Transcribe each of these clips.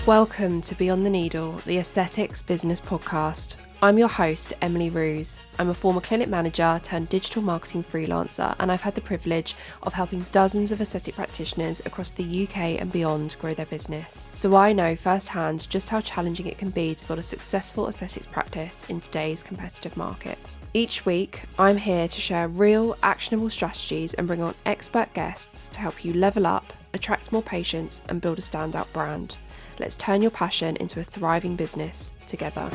Welcome to Beyond the Needle, the Aesthetics Business Podcast. I'm your host, Emily Ruse. I'm a former clinic manager turned digital marketing freelancer, and I've had the privilege of helping dozens of aesthetic practitioners across the UK and beyond grow their business. So I know firsthand just how challenging it can be to build a successful aesthetics practice in today's competitive market. Each week, I'm here to share real, actionable strategies and bring on expert guests to help you level up, attract more patients, and build a standout brand. Let's turn your passion into a thriving business together.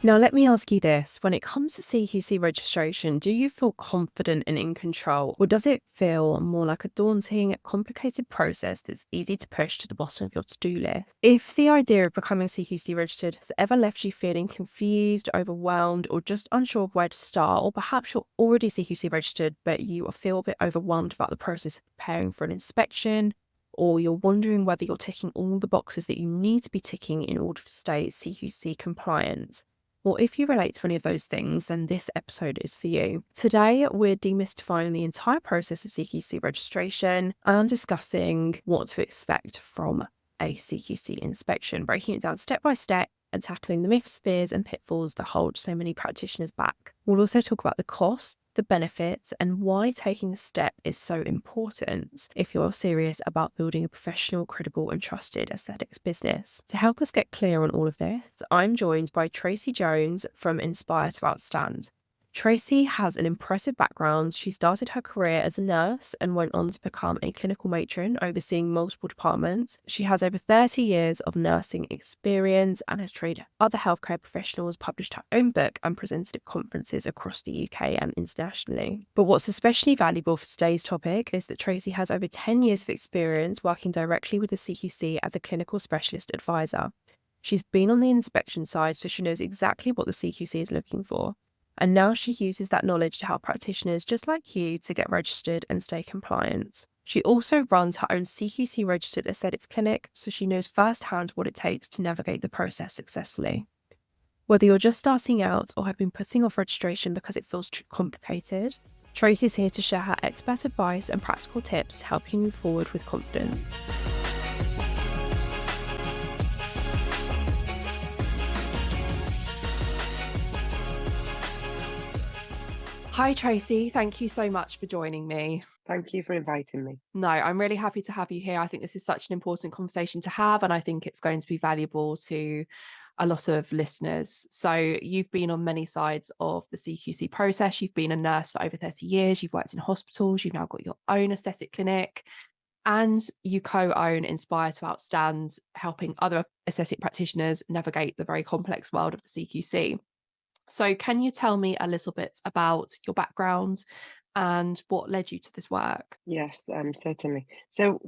Now, let me ask you this. When it comes to CQC registration, do you feel confident and in control, or does it feel more like a daunting, complicated process that's easy to push to the bottom of your to-do list? If the idea of becoming CQC registered has ever left you feeling confused, overwhelmed, or just unsure of where to start, or perhaps you're already CQC registered, but you feel a bit overwhelmed about the process of preparing for an inspection, or you're wondering whether you're ticking all the boxes that you need to be ticking in order to stay CQC compliant. Well, if you relate to any of those things, then this episode is for you. Today, we're demystifying the entire process of CQC registration and discussing what to expect from a CQC inspection, breaking it down step by step and tackling the myths, fears, and pitfalls that hold so many practitioners back. We'll also talk about the costs, the benefits, and why taking the step is so important if you're serious about building a professional, credible, and trusted aesthetics business. To help us get clear on all of this, I'm joined by Tracey Jones from Inspire to Outstand. Tracey has an impressive background. She started her career as a nurse and went on to become a clinical matron, overseeing multiple departments. She has over 30 years of nursing experience and has trained other healthcare professionals, published her own book, and presented at conferences across the UK and internationally. But what's especially valuable for today's topic is that Tracey has over 10 years of experience working directly with the CQC as a clinical specialist advisor. She's been on the inspection side, so she knows exactly what the CQC is looking for. And now she uses that knowledge to help practitioners just like you to get registered and stay compliant. She also runs her own CQC registered aesthetics clinic, so she knows firsthand what it takes to navigate the process successfully. Whether you're just starting out or have been putting off registration because it feels too complicated, Tracey is here to share her expert advice and practical tips to help you move forward with confidence. Hi, Tracey. Thank you so much for joining me. Thank you for inviting me. No, I'm really happy to have you here. I think this is such an important conversation to have, and I think it's going to be valuable to a lot of listeners. So you've been on many sides of the CQC process. You've been a nurse for over 30 years. You've worked in hospitals. You've now got your own aesthetic clinic, and you co-own Inspire to Outstand, helping other aesthetic practitioners navigate the very complex world of the CQC. So can you tell me a little bit about your background and what led you to this work? Yes, certainly. So,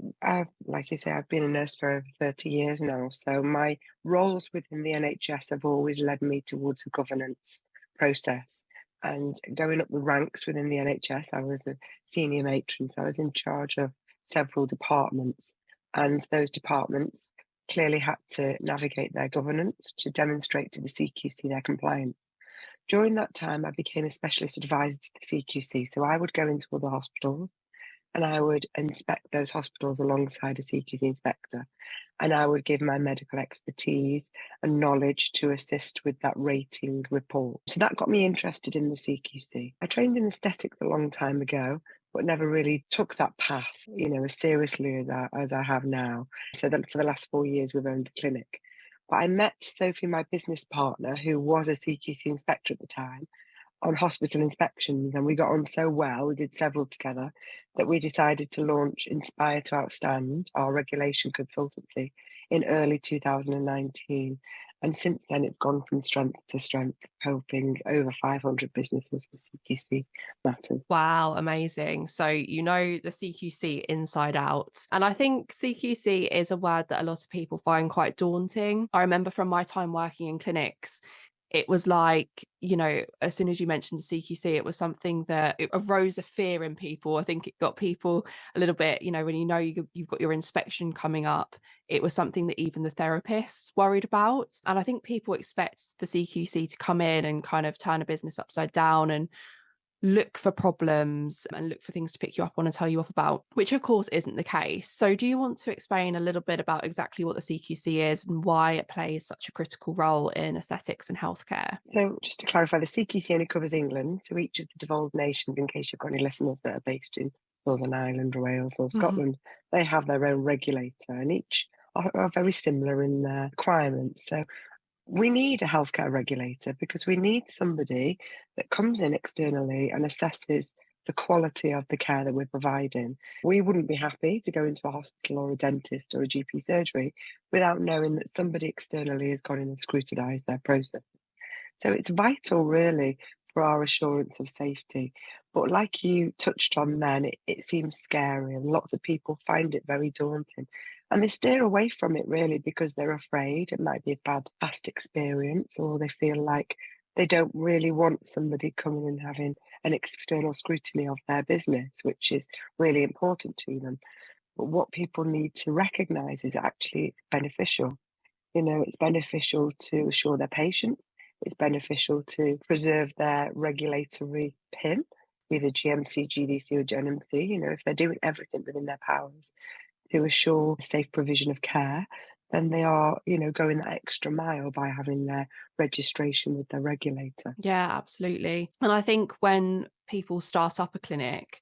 like you say, I've been a nurse for over 30 years now. So my roles within the NHS have always led me towards a governance process. And going up the ranks within the NHS, I was a senior matron, so I was in charge of several departments. And those departments clearly had to navigate their governance to demonstrate to the CQC their compliance. During that time, I became a specialist advisor to the CQC. So I would go into all the hospitals and I would inspect those hospitals alongside a CQC inspector. And I would give my medical expertise and knowledge to assist with that rating report. So that got me interested in the CQC. I trained in aesthetics a long time ago, but never really took that path, as seriously as I have now. So that for the last 4 years, we've owned a clinic. But I met Sophie, my business partner, who was a CQC inspector at the time, on hospital inspections, and we got on so well, we did several together, that we decided to launch Inspire to Outstand, our regulation consultancy, in early 2019. And since then, it's gone from strength to strength, helping over 500 businesses with CQC matters. Wow, amazing. So you know the CQC inside out. And I think CQC is a word that a lot of people find quite daunting. I remember from my time working in clinics, it was like, as soon as you mentioned the CQC, it was something that it arose a fear in people. I think it got people a little bit, when you've got your inspection coming up, it was something that even the therapists worried about. And I think people expect the CQC to come in and kind of turn a business upside down and look for problems and look for things to pick you up on and tell you off about, which of course isn't the case. So do you want to explain a little bit about exactly what the CQC is and why it plays such a critical role in aesthetics and healthcare? So just to clarify, the CQC only covers England. So each of the devolved nations, in case you've got any listeners that are based in Northern Ireland or Wales or Mhm. Scotland, they have their own regulator, and each are very similar in their requirements. So we need a healthcare regulator because we need somebody that comes in externally and assesses the quality of the care that we're providing. We wouldn't be happy to go into a hospital or a dentist or a GP surgery without knowing that somebody externally has gone in and scrutinised their process. So it's vital, really, for our assurance of safety. But like you touched on then, it seems scary and lots of people find it very daunting. And they steer away from it really because they're afraid it might be a bad past experience, or they feel like they don't really want somebody coming and having an external scrutiny of their business, which is really important to them. But what people need to recognise is actually beneficial. It's beneficial to assure their patients. It's beneficial to preserve their regulatory PIN, either GMC, GDC, or GNMC. If they're doing everything within their powers to assure safe provision of care, then they are, going that extra mile by having their registration with their regulator. Yeah, absolutely. And I think when people start up a clinic,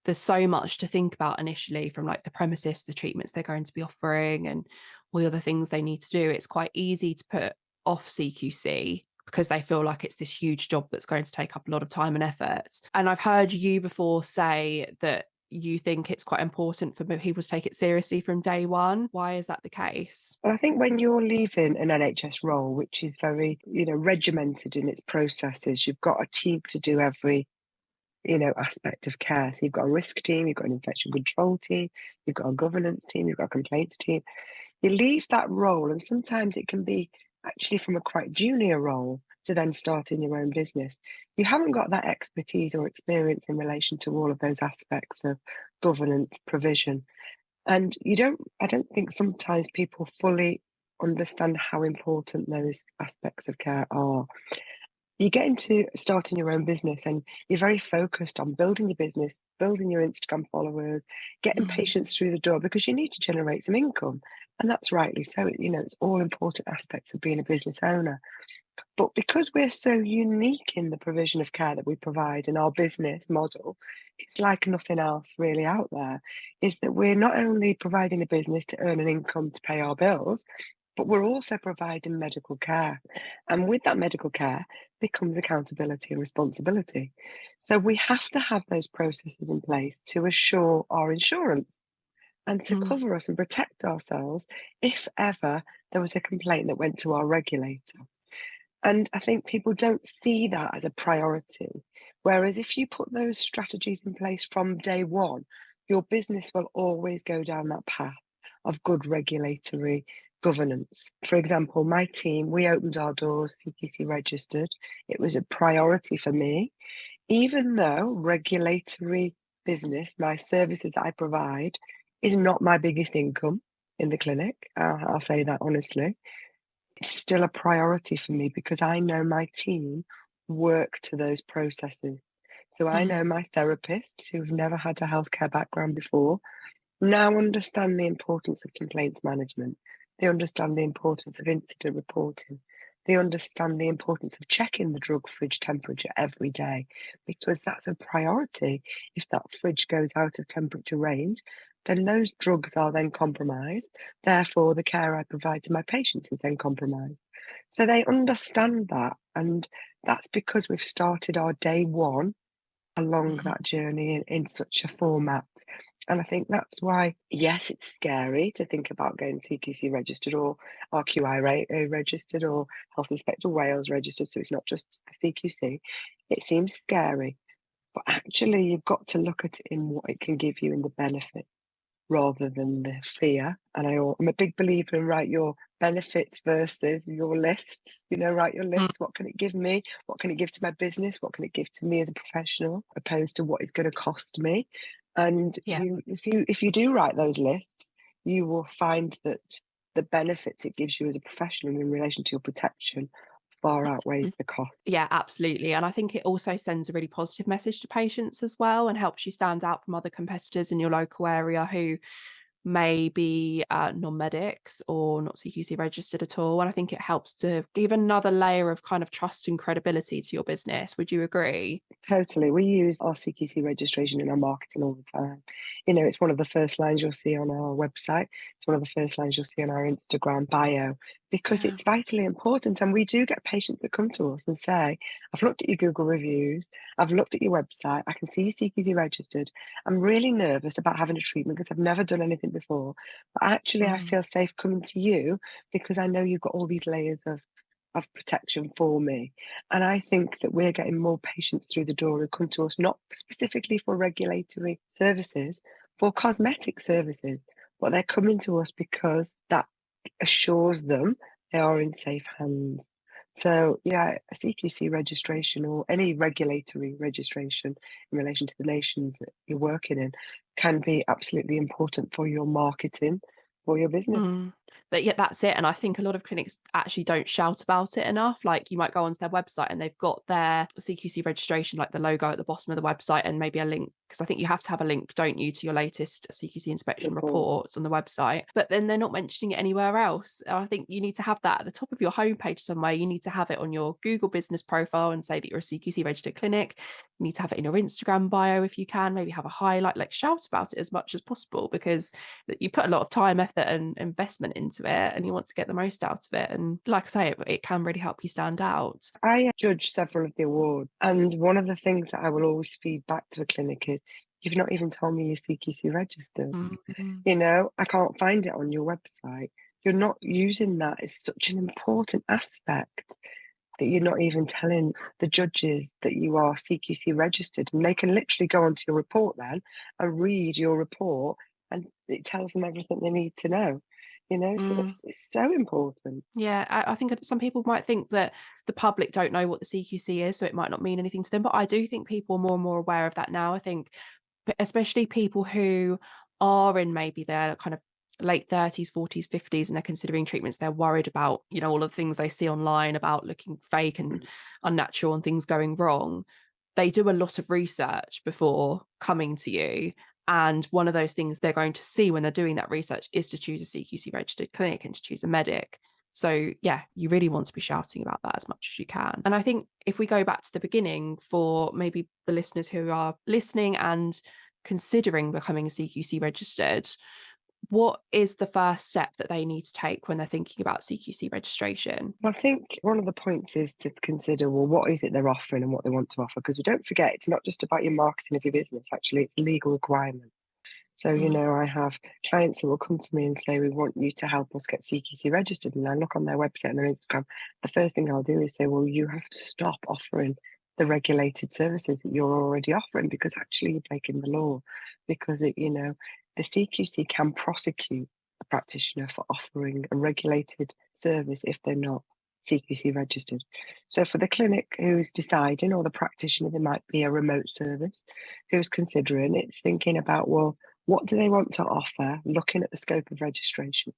there's so much to think about initially, from like the premises, the treatments they're going to be offering, and all the other things they need to do. It's quite easy to put off CQC because they feel like it's this huge job that's going to take up a lot of time and effort. And I've heard you before say that you think it's quite important for people to take it seriously from day one. Why is that the case? Well, I think when you're leaving an NHS role, which is very, regimented in its processes, you've got a team to do every aspect of care. So you've got a risk team, you've got an infection control team, you've got a governance team, you've got a complaints team. You leave that role, and sometimes it can be actually from a quite junior role to then starting your own business. You haven't got that expertise or experience in relation to all of those aspects of governance, provision. And I don't think sometimes people fully understand how important those aspects of care are. You get into starting your own business and you're very focused on building your business, building your Instagram followers, getting Mhm. patients through the door because you need to generate some income. And that's rightly so. It's all important aspects of being a business owner. But because we're so unique in the provision of care that we provide in our business model, it's like nothing else really out there, is that we're not only providing a business to earn an income to pay our bills, but we're also providing medical care. And with that medical care becomes accountability and responsibility. So we have to have those processes in place to assure our insurance and to Mm. cover us and protect ourselves if ever there was a complaint that went to our regulator. And I think people don't see that as a priority. Whereas if you put those strategies in place from day one, your business will always go down that path of good regulatory governance. For example, my team, we opened our doors CQC registered. It was a priority for me, even though regulatory business, my services that I provide, is not my biggest income in the clinic. I'll say that honestly. It's still a priority for me because I know my team work to those processes. So I know Mhm. my therapists who've never had a healthcare background before now understand the importance of complaints management. They understand the importance of incident reporting. They understand the importance of checking the drug fridge temperature every day because that's a priority. If that fridge goes out of temperature range, then those drugs are then compromised. Therefore, the care I provide to my patients is then compromised. So they understand that. And that's because we've started our day one along Mhm. that journey in such a format. And I think that's why, yes, it's scary to think about getting CQC registered or registered or Health Inspector Wales registered. So it's not just the CQC. It seems scary, but actually you've got to look at it in what it can give you in the benefit rather than the fear. And I'm a big believer in write your benefits versus your lists. Write your Mm. lists. What can it give me? What can it give to my business? What can it give to me as a professional, opposed to what it's going to cost me? And Yeah. if you do write those lists, you will find that the benefits it gives you as a professional in relation to your protection far outweighs the cost. Yeah, absolutely. And I think it also sends a really positive message to patients as well, and helps you stand out from other competitors in your local area who may be non-medics or not CQC registered at all. And I think it helps to give another layer of kind of trust and credibility to your business. Would you agree? Totally. We use our CQC registration in our marketing all the time. It's one of the first lines you'll see on our website. It's one of the first lines you'll see on our Instagram bio, because Yeah. it's vitally important. And we do get patients that come to us and say, I've looked at your Google reviews, I've looked at your website, I can see you're CQC registered. I'm really nervous about having a treatment because I've never done anything before. But actually, I feel safe coming to you because I know you've got all these layers of protection for me. And I think that we're getting more patients through the door who come to us, not specifically for regulatory services, for cosmetic services, but they're coming to us because that assures them they are in safe hands. So, yeah, a CQC registration or any regulatory registration in relation to the nations that you're working in can be absolutely important for your marketing, for your business. Yeah, that's it. And I think a lot of clinics actually don't shout about it enough. Like, you might go onto their website and they've got their CQC registration, like the logo at the bottom of the website, and maybe a link, because I think you have to have a link, don't you, to your latest CQC inspection reports on the website. But then they're not mentioning it anywhere else. I think you need to have that at the top of your homepage somewhere. You need to have it on your Google business profile and say that you're a CQC registered clinic. You need to have it in your Instagram bio if you can, maybe have a highlight, like shout about it as much as possible, because you put a lot of time, effort and investment into it, and you want to get the most out of it. And like I say, it can really help you stand out. I judge several of the awards, and one of the things that I will always feed back to a clinic is, you've not even told me you're CQC registered. I can't find it on your website. You're not using that as such an important aspect, that you're not even telling the judges that you are CQC registered, and they can literally go onto your report then and read your report, and it tells them everything they need to know. So it's so important. Yeah, I think some people might think that the public don't know what the CQC is, so it might not mean anything to them. But I do think people are more and more aware of that now. I think especially people who are in maybe their kind of late 30s, 40s, 50s, and they're considering treatments, they're worried about, all of the things they see online about looking fake and unnatural and things going wrong. They do a lot of research before coming to you. And one of those things they're going to see when they're doing that research is to choose a CQC registered clinic and to choose a medic. So yeah, you really want to be shouting about that as much as you can. And I think if we go back to the beginning, for maybe the listeners who are listening and considering becoming a CQC registered, what is the first step that they need to take when they're thinking about CQC registration? Well, I think one of the points is to consider, well, what is it they're offering and what they want to offer? Because we don't forget, it's not just about your marketing of your business, actually, it's a legal requirement. So, I have clients who will come to me and say, we want you to help us get CQC registered. And I look on their website and their Instagram. The first thing I'll do is say, well, you have to stop offering the regulated services that you're already offering, because actually you're breaking the law. Because the CQC can prosecute a practitioner for offering a regulated service if they're not CQC registered. So for the clinic who's deciding, or the practitioner, there might be a remote service who's considering, it's thinking about, well, what do they want to offer, looking at the scope of registration.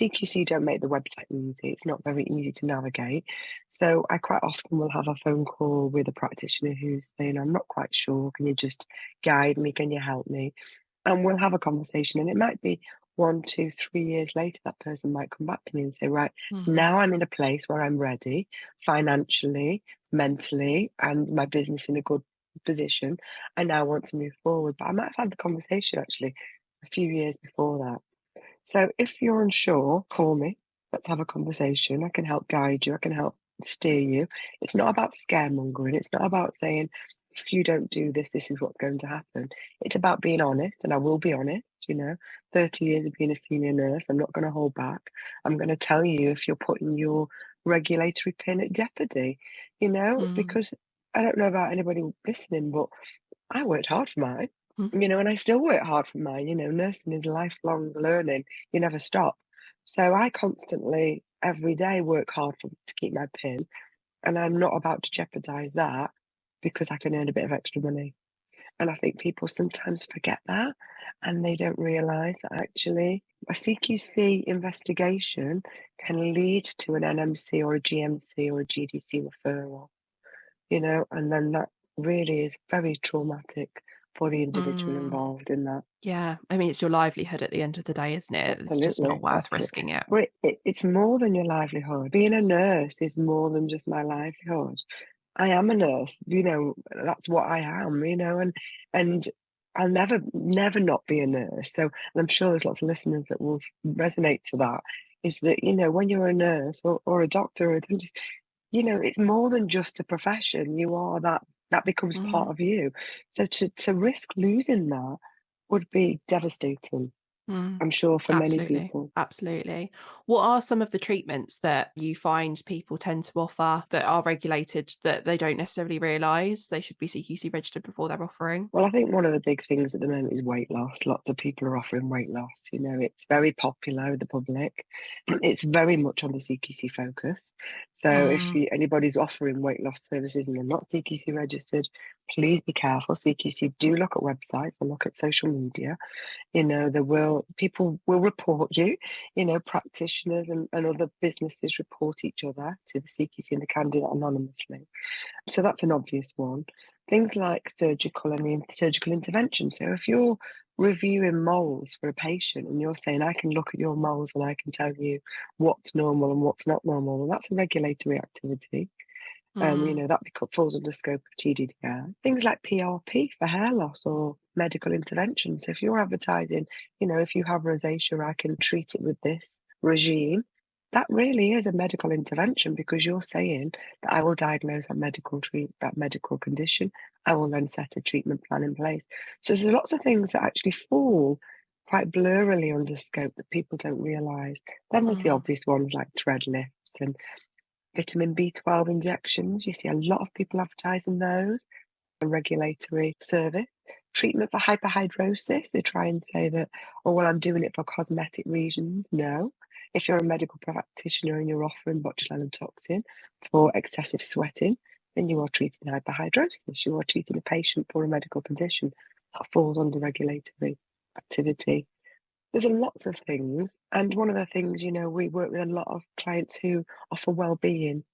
CQC don't make the website easy. It's not very easy to navigate. So I quite often will have a phone call with a practitioner who's saying, I'm not quite sure. Can you just guide me? Can you help me? And we'll have a conversation. And it might be 1, 2, 3 years later, that person might come back to me and say, right, now I'm in a place where I'm ready financially, mentally, and my business in a good position. I now want to move forward. But I might have had the conversation actually a few years before that. So if you're unsure, call me. Let's have a conversation. I can help guide you. I can help steer you. It's not about scaremongering. It's not about saying, if you don't do this, this is what's going to happen. It's about being honest, and I will be honest. 30 years of being a senior nurse, I'm not going to hold back. I'm going to tell you if you're putting your regulatory pin at jeopardy, because I don't know about anybody listening, but I worked hard for mine. And I still work hard for mine. Nursing is lifelong learning. You never stop. So I constantly, every day, work hard to keep my pin. And I'm not about to jeopardize that because I can earn a bit of extra money. And I think people sometimes forget that. And they don't realise that actually a CQC investigation can lead to an NMC or a GMC or a GDC referral, and then that really is very traumatic for the individual Mm. involved in that. Yeah, I mean, it's your livelihood at the end of the day, isn't it? It's just not Absolutely, worth absolutely. risking it. Well, it's more than your livelihood. Being a nurse is more than just my livelihood. I am a nurse, that's what I am, and I'll never not be a nurse. So, and I'm sure there's lots of listeners that will resonate to that, is that, when you're a nurse or a doctor or a dentist, it's more than just a profession. You are that becomes part Mhm. of you. So to risk losing that would be devastating, Mm. I'm sure, for many Absolutely. people. Absolutely. What are some of the treatments that you find people tend to offer that are regulated that they don't necessarily realise they should be CQC registered before they're offering? Well, I think one of the big things at the moment is weight loss. Lots of people are offering weight loss. It's very popular with the public. It's very much on the CQC focus. So if Mm. anybody's offering weight loss services and they're not CQC registered, please be careful. CQC do look at websites and look at social media. People will report you, practitioners and other businesses report each other to the CQC, and they can do that anonymously. So that's an obvious one. Things like surgical intervention. So if you're reviewing moles for a patient and you're saying, I can look at your moles and I can tell you what's normal and what's not normal, well, that's a regulatory activity. Mm. That falls under scope of GDPR. Things like PRP for hair loss or medical intervention. So if you're advertising, if you have rosacea, I can treat it with this regime. That really is a medical intervention because you're saying that I will diagnose that medical condition. I will then set a treatment plan in place. So there's lots of things that actually fall quite blurrily under scope that people don't realise. Then there's the Mm. obvious ones like tread lifts and vitamin B12 injections. You see a lot of people advertising those. A regulatory service. Treatment for hyperhidrosis. They try and say that, oh, well, I'm doing it for cosmetic reasons. No. If you're a medical practitioner and you're offering botulinum toxin for excessive sweating, then you are treating hyperhidrosis. You are treating a patient for a medical condition. That falls under regulatory activity. There's lots of things. And one of the things, we work with a lot of clients who offer well-being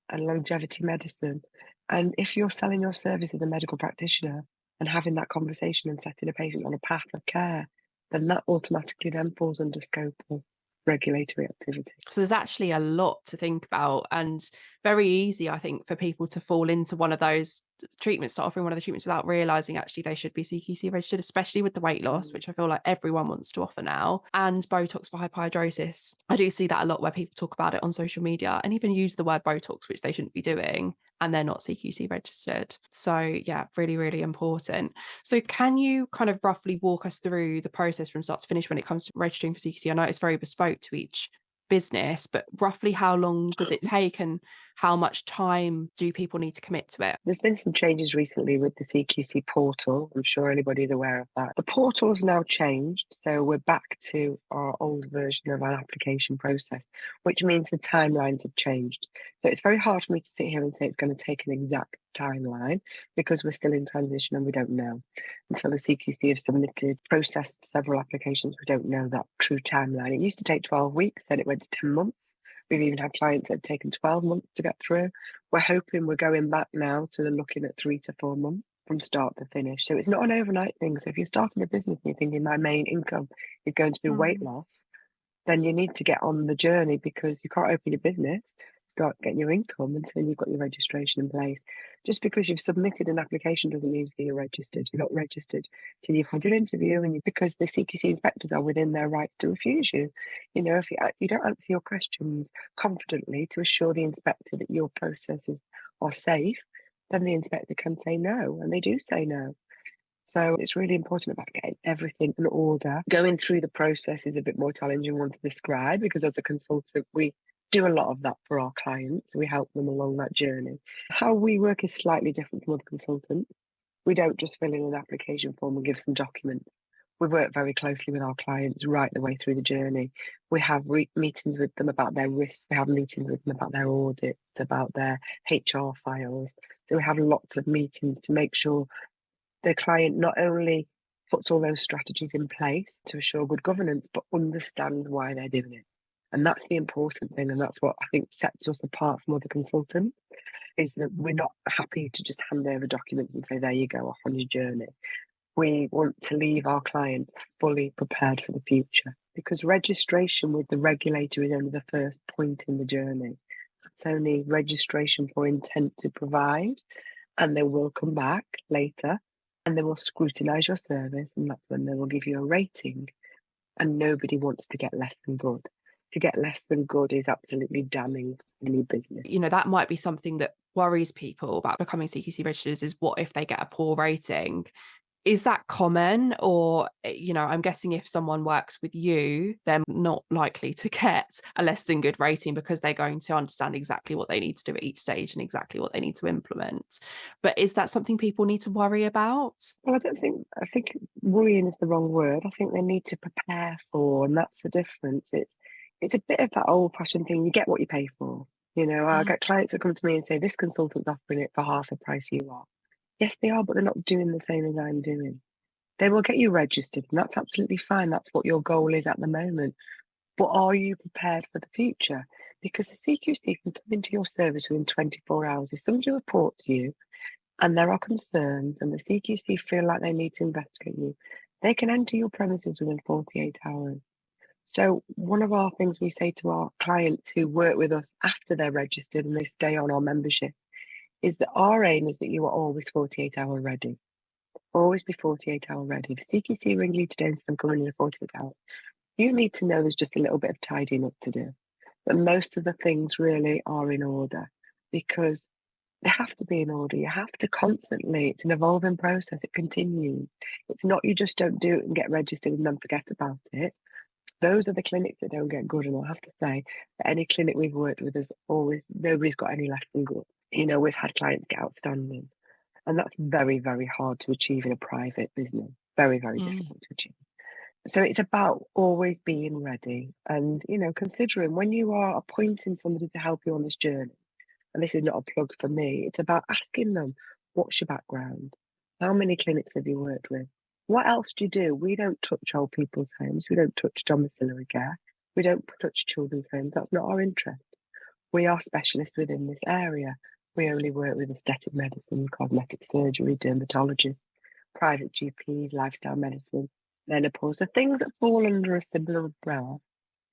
and longevity medicine. And if you're selling your service as a medical practitioner and having that conversation and setting a patient on a path of care, then that automatically then falls under scope of regulatory activity. So there's actually a lot to think about, and very easy, I think, for people to fall into one of those treatments, start offering one of the treatments without realizing actually they should be CQC registered, especially with the weight loss, which I feel like everyone wants to offer now, and Botox for hyperhidrosis. I do see that a lot where people talk about it on social media and even use the word Botox, which they shouldn't be doing, and they're not CQC registered. So yeah, really, really important. So can you kind of roughly walk us through the process from start to finish when it comes to registering for CQC? I know it's very bespoke to each business, but roughly how long does it take and how much time do people need to commit to it? There's been some changes recently with the CQC portal. I'm sure anybody's aware of that. The portal's now changed, so we're back to our old version of our application process, which means the timelines have changed. So it's very hard for me to sit here and say it's going to take an exact timeline because we're still in transition and we don't know. Until the CQC have processed several applications, we don't know that true timeline. It used to take 12 weeks, then it went to 10 months. We've even had clients that have taken 12 months to get through. We're hoping we're going back now to looking at 3 to 4 months from start to finish. So it's not an overnight thing. So if you're starting a business and you're thinking my main income is going to be weight loss, then you need to get on the journey because you can't open your business, start getting your income until you've got your registration in place. Just because you've submitted an application doesn't mean that you're registered. You're not registered till you've had your interview, and because the CQC inspectors are within their right to refuse you. If you don't answer your questions confidently to assure the inspector that your processes are safe, then the inspector can say no, and they do say no. So it's really important about getting everything in order. Going through the process is a bit more challenging one to describe because as a consultant, we do a lot of that for our clients. We help them along that journey. How we work is slightly different from other consultants. We don't just fill in an application form and give some documents. We work very closely with our clients right the way through the journey. We have meetings with them about their risks. We have meetings with them about their audit, about their HR files. So we have lots of meetings to make sure the client not only puts all those strategies in place to assure good governance, but understand why they're doing it. And that's the important thing. And that's what I think sets us apart from other consultants, is that we're not happy to just hand over documents and say, there you go, off on your journey. We want to leave our clients fully prepared for the future, because registration with the regulator is only the first point in the journey. It's only registration for intent to provide, and they will come back later and they will scrutinise your service, and that's when they will give you a rating. And nobody wants to get less than good. To get less than good is absolutely damning for any business. You know, that might be something that worries people about becoming CQC registered, is what if they get a poor rating? Is that common? Or, you know, I'm guessing if someone works with you, they're not likely to get a less than good rating because they're going to understand exactly what they need to do at each stage and exactly what they need to implement. But is that something people need to worry about? Well, I think worrying is the wrong word. I think they need to prepare for, and that's the difference. It's a bit of that old fashioned thing. You get what you pay for. You know, I get clients that come to me and say, this consultant's offering it for half the price you are. Yes, they are, but they're not doing the same as I'm doing. They will get you registered, and that's absolutely fine. That's what your goal is at the moment. But are you prepared for the future? Because the CQC can come into your service within 24 hours. If somebody reports you and there are concerns and the CQC feel like they need to investigate you, they can enter your premises within 48 hours. So one of our things we say to our clients who work with us after they're registered and they stay on our membership is that our aim is that you are always 48-hour ready. Always be 48-hour ready. The CQC ring you today and say, I'm coming in 48 hours. You need to know there's just a little bit of tidying up to do. But most of the things really are in order, because they have to be in order. You have to constantly, it's an evolving process. It continues. It's not you just don't do it and get registered and then forget about it. Those are the clinics that don't get good. And I have to say that any clinic we've worked with has always, nobody's got any less than good. You know, we've had clients get outstanding. And that's very, very hard to achieve in a private business. Very, very difficult to achieve. So it's about always being ready and, you know, considering when you are appointing somebody to help you on this journey, and this is not a plug for me, it's about asking them, what's your background? How many clinics have you worked with? What else do you do? We don't touch old people's homes. We don't touch domiciliary care. We don't touch children's homes. That's not our interest. We are specialists within this area. We only work with aesthetic medicine, cosmetic surgery, dermatology, private GPs, lifestyle medicine, menopause, the things that fall under a similar umbrella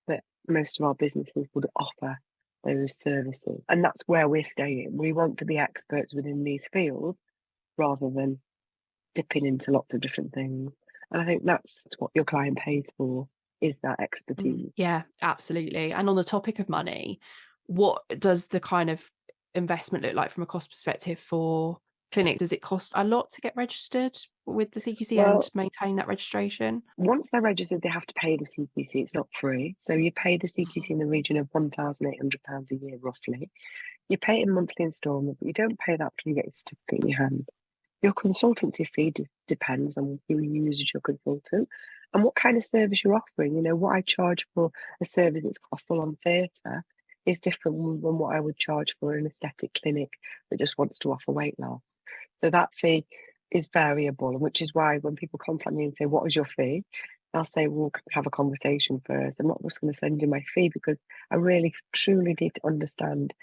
that most of our businesses would offer those services. And that's where we're staying. We want to be experts within these fields rather than dipping into lots of different things. And I think that's what your client pays for, is that expertise. Yeah, absolutely. And on the topic of money, what does the kind of investment look like from a cost perspective for clinic? Does it cost a lot to get registered with the CQC Well, and maintain that registration? once they're registered, they have to pay the CQC. It's not free. So you pay the CQC in the region of £1,800 a year, roughly. You pay it in monthly instalment, but you don't pay that till you get your certificate in your hand. Your consultancy fee depends on who you use as your consultant and what kind of service you're offering. You know, what I charge for a service that's got a full-on theatre is different than what I would charge for an aesthetic clinic that just wants to offer weight loss. So that fee is variable, which is why when people contact me and say, what is your fee? I'll say, well, have a conversation first. I'm not just going to send you my fee, because I really, truly need to understand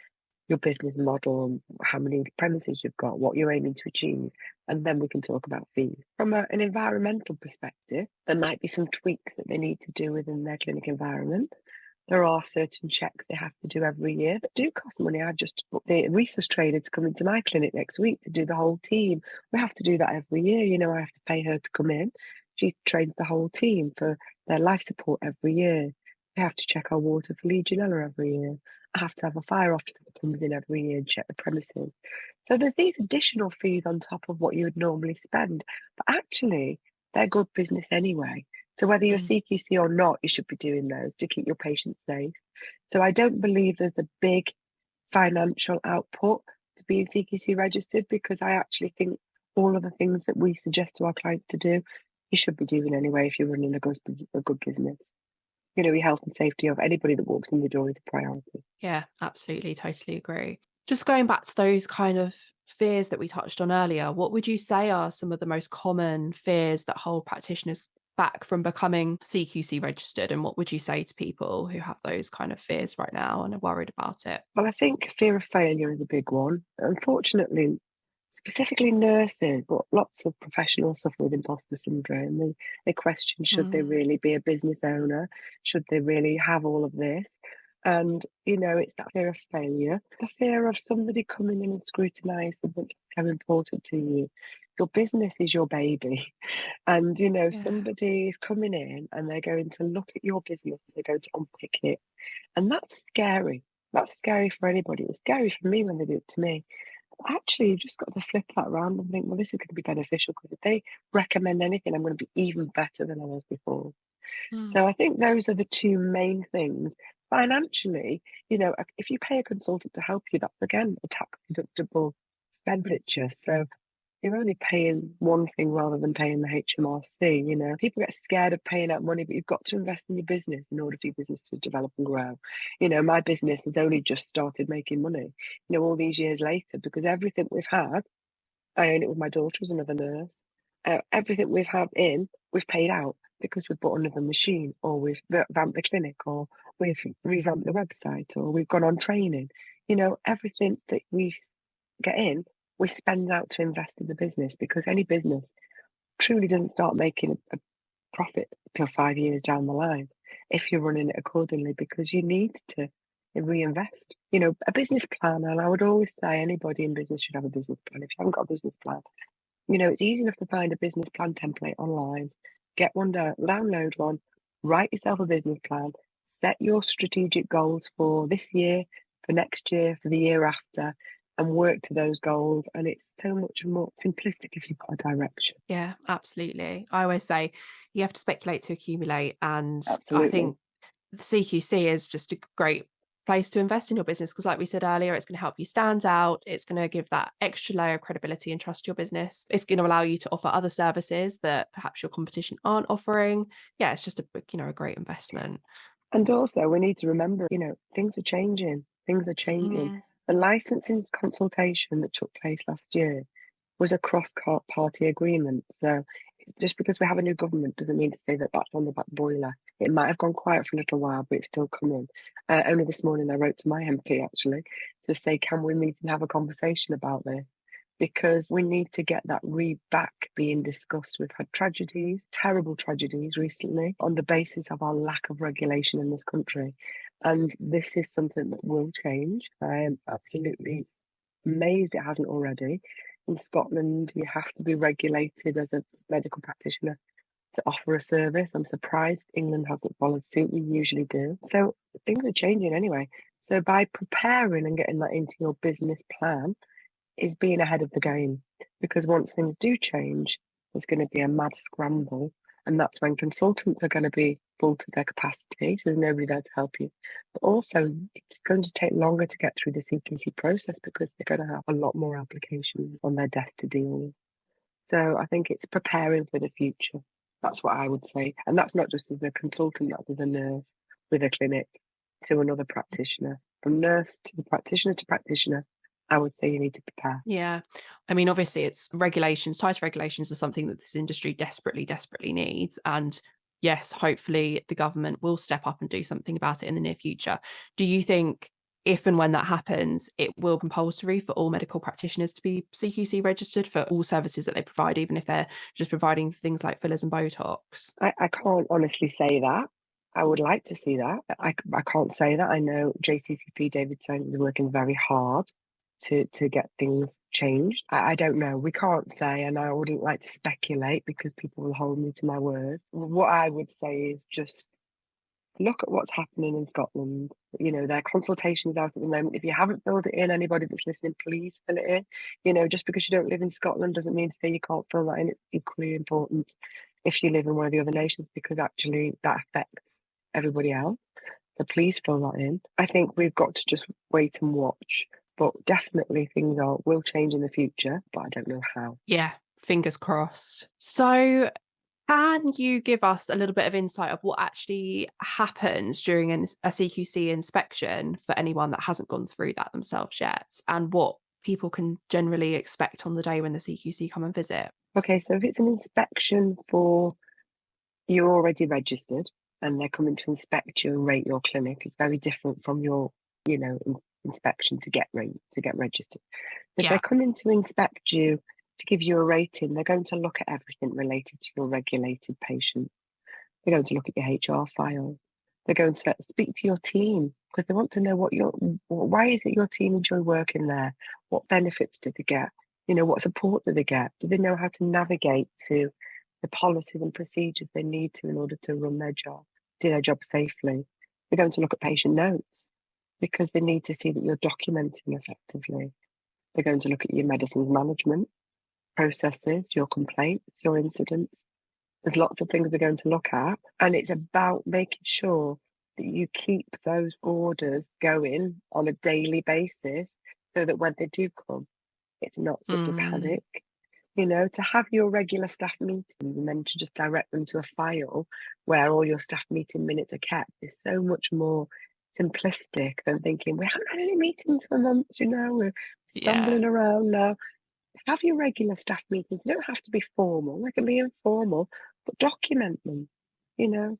your business model and how many premises you've got, what you're aiming to achieve, and then we can talk about fees. From an environmental perspective, there might be some tweaks that they need to do within their clinic environment. There are certain checks they have to do every year that do cost money. I just booked the resource trader to come into my clinic next week to do the whole team. We have to do that every year. You know, I have to pay her to come in. She trains the whole team for their life support every year. We have to check our water for Legionella every year. I have to have a fire officer that comes in every year and check the premises. So there's these additional fees on top of what you would normally spend. But actually, they're good business anyway. So whether you're CQC or not, you should be doing those to keep your patients safe. So I don't believe there's a big financial output to being CQC registered, because I actually think all of the things that we suggest to our clients to do, you should be doing anyway if you're running a good business. You know, your health and safety of anybody that walks in the door is a priority. Yeah, absolutely. Totally agree. Just going back to those kind of fears that we touched on earlier, what would you say are some of the most common fears that hold practitioners back from becoming CQC registered? And what would you say to people who have those kind of fears right now and are worried about it? Well, I think fear of failure is a big one. Unfortunately, specifically nurses, but lots of professionals suffer with imposter syndrome. They question, should they Mm, really be a business owner? Should they really have all of this? And, it's that fear of failure, the fear of somebody coming in and scrutinise something so important to you. Your business is your baby. And, yeah. somebody is coming in and they're going to look at your business, they're going to unpick it. And that's scary. That's scary for anybody. It was scary for me when they did it to me. Actually, you just got to flip that around and think, well, this is going to be beneficial because if they recommend anything, I'm going to be even better than I was before. Mm, So I think those are the two main things. Financially, if you pay a consultant to help you, that's again a tax deductible expenditure. So you're only paying one thing rather than paying the HMRC. People get scared of paying out money, but you've got to invest in your business in order for your business to develop and grow. My business has only just started making money, all these years later, because everything we've had, I own it with my daughter as another nurse. Everything we've had in, we've paid out because we've bought another machine, or we've revamped the clinic, or we've revamped the website, or we've gone on training. Everything that we get in, we spend out to invest in the business because any business truly doesn't start making a profit till 5 years down the line if you're running it accordingly because you need to reinvest. A business plan, and I would always say anybody in business should have a business plan. If you haven't got a business plan, it's easy enough to find a business plan template online, get one down, download one, write yourself a business plan, set your strategic goals for this year, for next year, for the year after, and work to those goals. And it's so much more simplistic if you've got a direction. yeah, absolutely. I always say you have to speculate to accumulate. And I Absolutely. think the CQC is just a great place to invest in your business because, like we said earlier, it's going to help you stand out. It's going to give that extra layer of credibility and trust to your business. It's going to allow you to offer other services that perhaps your competition aren't offering. Yeah, it's just a great investment. And also, we need to remember, things are changing. Things are changing. Mm, The licensing consultation that took place last year was a cross-party agreement. So just because we have a new government doesn't mean to say that that's on the back boiler. It might have gone quiet for a little while, but it's still coming. Only this morning I wrote to my MP actually to say, can we meet and have a conversation about this? Because we need to get that back being discussed. We've had tragedies, terrible tragedies recently on the basis of our lack of regulation in this country. And this is something that will change. I am absolutely amazed it hasn't already. In Scotland, you have to be regulated as a medical practitioner to offer a service. I'm surprised England hasn't followed suit. We usually do. So things are changing anyway. So by preparing and getting that into your business plan is being ahead of the game. Because once things do change, there's going to be a mad scramble. And that's when consultants are going to be full to their capacity. So there's nobody there to help you. But also, it's going to take longer to get through the CQC process because they're going to have a lot more applications on their desk to deal with. So I think it's preparing for the future. That's what I would say. And that's not just as a consultant, that's as a nurse with a clinic to another practitioner. From nurse to practitioner, I would say you need to prepare. yeah. I mean, obviously, it's regulations, tighter regulations are something that this industry desperately, desperately needs. And yes, hopefully the government will step up and do something about it in the near future. Do you think if and when that happens, it will be compulsory for all medical practitioners to be CQC registered for all services that they provide, even if they're just providing things like fillers and Botox? I can't honestly say that. I would like to see that. I can't say that. I know JCCP David Sainz is working very hard to get things changed. I don't know. We can't say, and I wouldn't like to speculate because people will hold me to my word. What I would say is just look at what's happening in Scotland. Their consultation is out at the moment. If you haven't filled it in, anybody that's listening, please fill it in. Just because you don't live in Scotland doesn't mean to say you can't fill that in. It's equally important if you live in one of the other nations because actually that affects everybody else. So please fill that in. I think we've got to just wait and watch. But definitely things will change in the future, but I don't know how. Yeah, fingers crossed. So Can you give us a little bit of insight of what actually happens during a CQC inspection for anyone that hasn't gone through that themselves yet, and what people can generally expect on the day when the CQC come and visit? Okay, so if it's an inspection for you're already registered and they're coming to inspect you and rate your clinic, it's very different from your, inspection to get registered. If they're coming to inspect you to give you a rating, they're going to look at everything related to your regulated patient. They're going to look at your HR file. They're going to speak to your team because they want to know why is it your team enjoy working there? What benefits do they get? What support do they get? Do they know how to navigate to the policies and procedures they need to in order to run their job, do their job safely? They're going to look at patient notes because they need to see that you're documenting effectively. They're going to look at your medicines management processes, your complaints, your incidents. There's lots of things they're going to look at, and it's about making sure that you keep those orders going on a daily basis so that when they do come, it's not such a panic. To have your regular staff meetings and then to just direct them to a file where all your staff meeting minutes are kept is so much more simplistic than thinking, we haven't had any meetings for months, we're scrambling around now. Have your regular staff meetings. They don't have to be formal. They can be informal, but document them.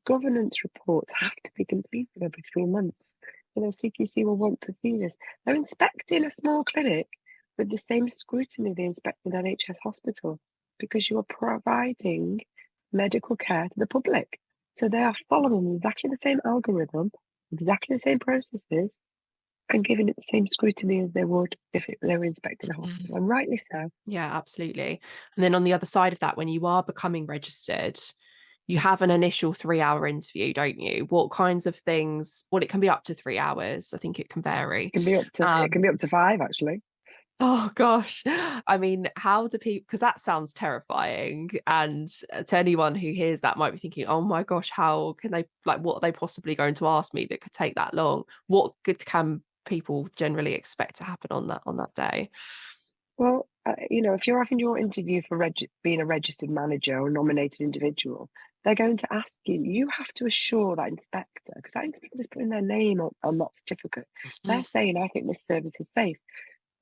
Governance reports have to be completed every 3 months. CQC will want to see this. They're inspecting a small clinic with the same scrutiny they inspect an NHS hospital because you are providing medical care to the public. So they are following exactly the same algorithm, exactly the same processes, and giving it the same scrutiny as they would if they were inspecting a hospital, and rightly so. Yeah, absolutely. And then on the other side of that, when you are becoming registered, you have an initial 3-hour interview, don't you? What kinds of things? Well, it can be up to 3 hours. I think it can vary. It can be up to 5, actually. Oh gosh. I mean, how do people, because that sounds terrifying. And to anyone who hears that might be thinking, oh my gosh, how can they, what are they possibly going to ask me that could take that long? What good can people generally expect to happen on that day? Well, if you're having your interview for being a registered manager or nominated individual, they're going to ask you, you have to assure that inspector, because that inspector is putting their name on that certificate. They're saying, I think this service is safe.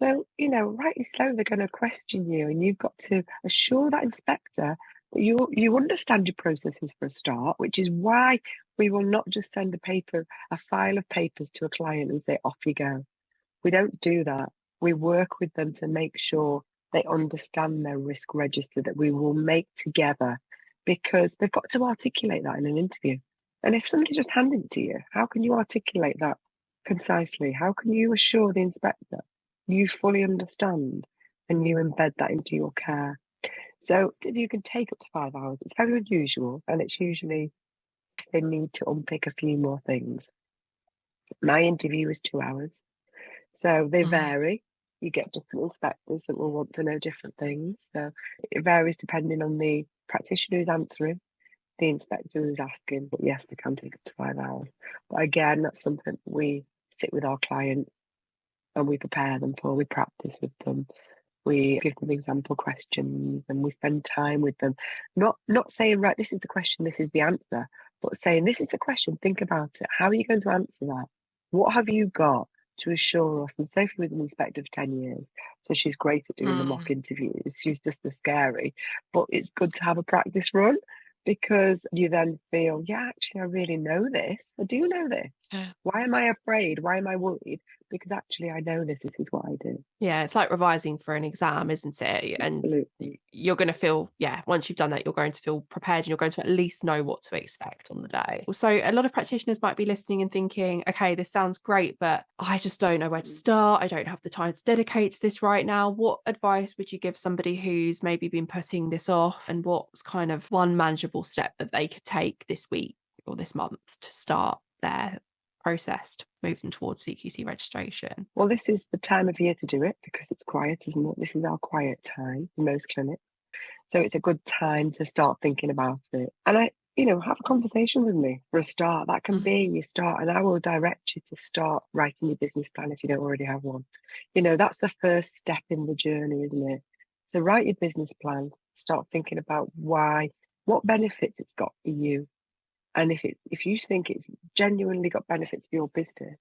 So, rightly so, they're going to question you, and you've got to assure that inspector that you understand your processes for a start, which is why we will not just send a file of papers to a client and say, off you go. We don't do that. We work with them to make sure they understand their risk register that we will make together, because they've got to articulate that in an interview. And if somebody just handed it to you, how can you articulate that concisely? How can you assure the inspector you fully understand and you embed that into your care? So you can take up to 5 hours. It's very unusual, and it's usually if they need to unpick a few more things. My interview is 2 hours. So they vary. You get different inspectors that will want to know different things. So it varies depending on the practitioner who's answering, the inspector who's asking. But yes, they can take up to 5 hours. But again, that's something we sit with our client and we prepare them for. We practice with them. We give them example questions and we spend time with them. Not saying, right, this is the question, this is the answer, but saying, this is the question, think about it. How are you going to answer that? What have you got to assure us? And Sophie was an inspector for 10 years, so she's great at doing the mock interviews. She's just as scary, but it's good to have a practice run because you then feel, yeah, actually, I really know this. I do know this. Why am I afraid? Why am I worried? Because actually, I know this is what I do. Yeah, it's like revising for an exam, isn't it? And Absolutely. You're going to feel, once you've done that, you're going to feel prepared and you're going to at least know what to expect on the day. So a lot of practitioners might be listening and thinking, okay, this sounds great, but I just don't know where to start. I don't have the time to dedicate to this right now. What advice would you give somebody who's maybe been putting this off, and what's kind of one manageable step that they could take this week or this month to start their process to move them towards CQC registration? Well, this is the time of year to do it because it's quiet, isn't it? This is our quiet time in most clinics. So it's a good time to start thinking about it. And have a conversation with me for a start. That can be your start, and I will direct you to start writing your business plan if you don't already have one. That's the first step in the journey, isn't it? So write your business plan, start thinking about why what benefits it's got for you. And if you think it's genuinely got benefits for your business,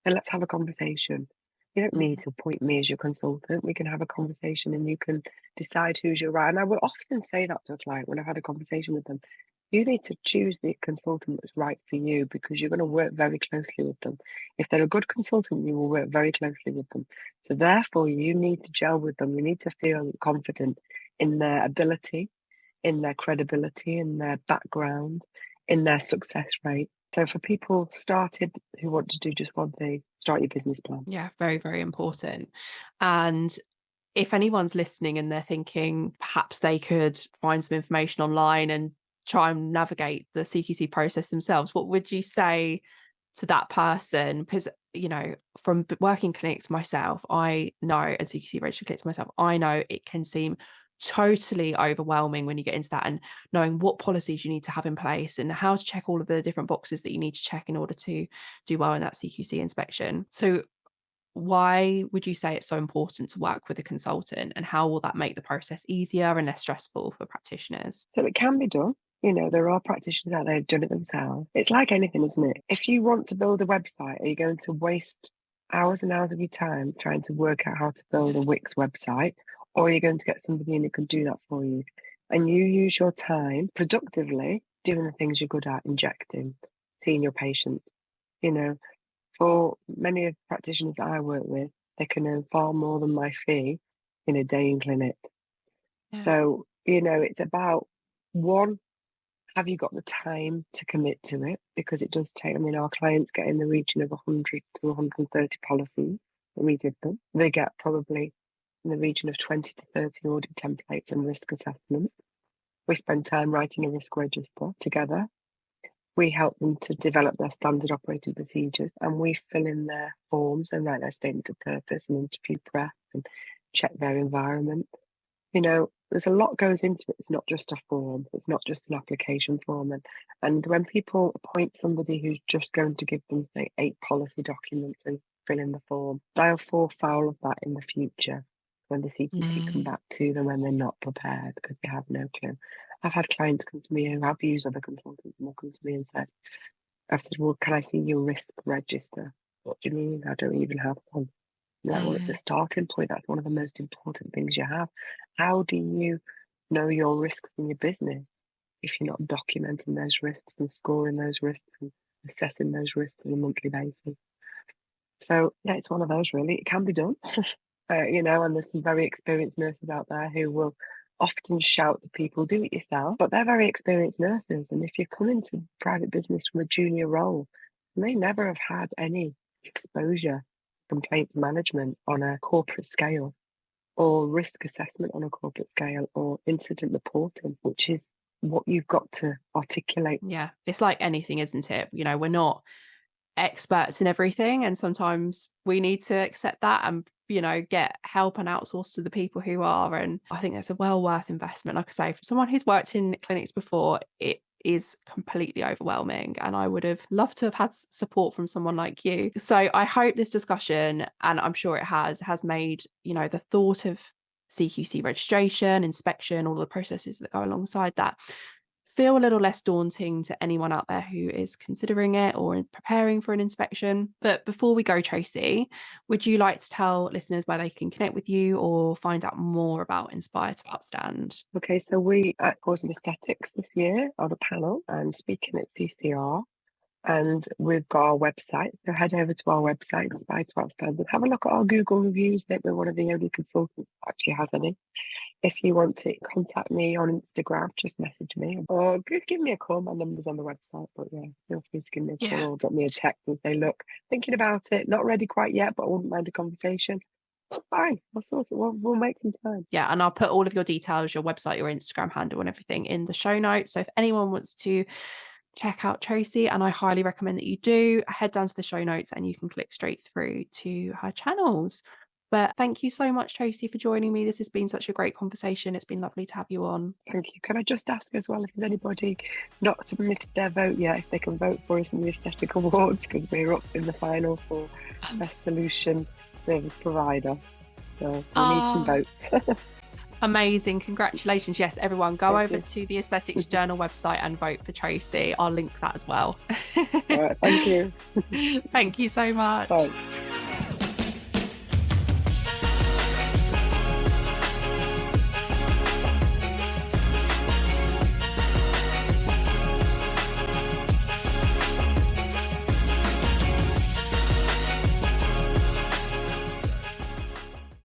then let's have a conversation. You don't need to appoint me as your consultant. We can have a conversation and you can decide who's your right. And I will often say that to a client when I've had a conversation with them. You need to choose the consultant that's right for you, because you're going to work very closely with them. If they're a good consultant, you will work very closely with them. So therefore, you need to gel with them. You need to feel confident in their ability, in their credibility, in their background, in their success rate. So for people started who want to do just one thing, start your business plan. Yeah, very, very important. And if anyone's listening and they're thinking perhaps they could find some information online and try and navigate the CQC process themselves, what would you say to that person? Because, you know, from working clinics myself, I know, and CQC registered clinics myself, I know it can seem totally overwhelming when you get into that, and knowing what policies you need to have in place and how to check all of the different boxes that you need to check in order to do well in that CQC inspection. So why would you say it's so important to work with a consultant, and how will that make the process easier and less stressful for practitioners? So it can be done. You know, there are practitioners out there who've done it themselves. It's like anything, isn't it? If you want to build a website, are you going to waste hours and hours of your time trying to work out how to build a Wix website? Or are you going to get somebody in who can do that for you? And you use your time productively doing the things you're good at, injecting, seeing your patient. You know, for many of the practitioners that I work with, they can earn far more than my fee in a day in clinic. Yeah. So, you know, it's about, one, have you got the time to commit to it? Because it does take, I mean, our clients get in the region of 100 to 130 policies that we give them. They get probably in the region of 20 to 30 audit templates and risk assessment. We spend time writing a risk register together. We help them to develop their standard operating procedures, and we fill in their forms and write their statement of purpose and interview prep and check their environment. You know, there's a lot goes into it. It's not just a form. It's not just an application form. And when people appoint somebody who's just going to give them, say, 8 policy documents and fill in the form, they'll fall foul of that in the future when the CQC come back to them when they're not prepared, because they have no clue. I've had clients come to me who have used other consultants, and they'll come to me and said, I've said, well, can I see your risk register? What do you mean? I don't even have one. Like, well, it's a starting point. That's one of the most important things you have. How do you know your risks in your business if you're not documenting those risks and scoring those risks and assessing those risks on a monthly basis? So, yeah, it's one of those, really. It can be done. You know, and there's some very experienced nurses out there who will often shout to people, do it yourself, but they're very experienced nurses. And if you come into private business from a junior role, you may never have had any exposure, complaints management on a corporate scale, or risk assessment on a corporate scale, or incident reporting, which is what you've got to articulate. Yeah, it's like anything, isn't it? You know, we're not experts in everything, and sometimes we need to accept that and, you know, get help and outsource to the people who are. And I think that's a well worth investment. Like I say, for someone who's worked in clinics before, it is completely overwhelming, and I would have loved to have had support from someone like you. So I hope this discussion, and I'm sure it has made, you know, the thought of CQC registration, inspection, all the processes that go alongside that, feel a little less daunting to anyone out there who is considering it or preparing for an inspection. But before we go, Tracey, would you like to tell listeners where they can connect with you or find out more about Inspire to Outstand? Okay, so we at Cause and Aesthetics this year on a panel and speaking at CCR. And we've got our website. So head over to our website, Inspire to Outstand, and have a look at our Google reviews. I think we're one of the only consultants that actually has any. If you want to contact me on Instagram, just message me or give me a call. My number's on the website, but yeah, feel free to give me a call or drop me a text and say, look, thinking about it, not ready quite yet, but I wouldn't mind a conversation. That's fine. We'll sort it. We'll make some time. Yeah, and I'll put all of your details, your website, your Instagram handle and everything in the show notes. So if anyone wants to check out Tracey, and I highly recommend that you do, head down to the show notes and you can click straight through to her channels. But thank you so much, Tracey, for joining me. This has been such a great conversation. It's been lovely to have you on. Thank you. Can I just ask as well, if there's anybody not submitted their vote yet, if they can vote for us in the Aesthetic Awards, because we're up in the final for Best Solution Service Provider. So we need some votes. Amazing. Congratulations. Yes, everyone, go Thank over you. to the Aesthetics Journal website and vote for Tracey. I'll link that as well. All right, thank you. Thank you so much. Bye.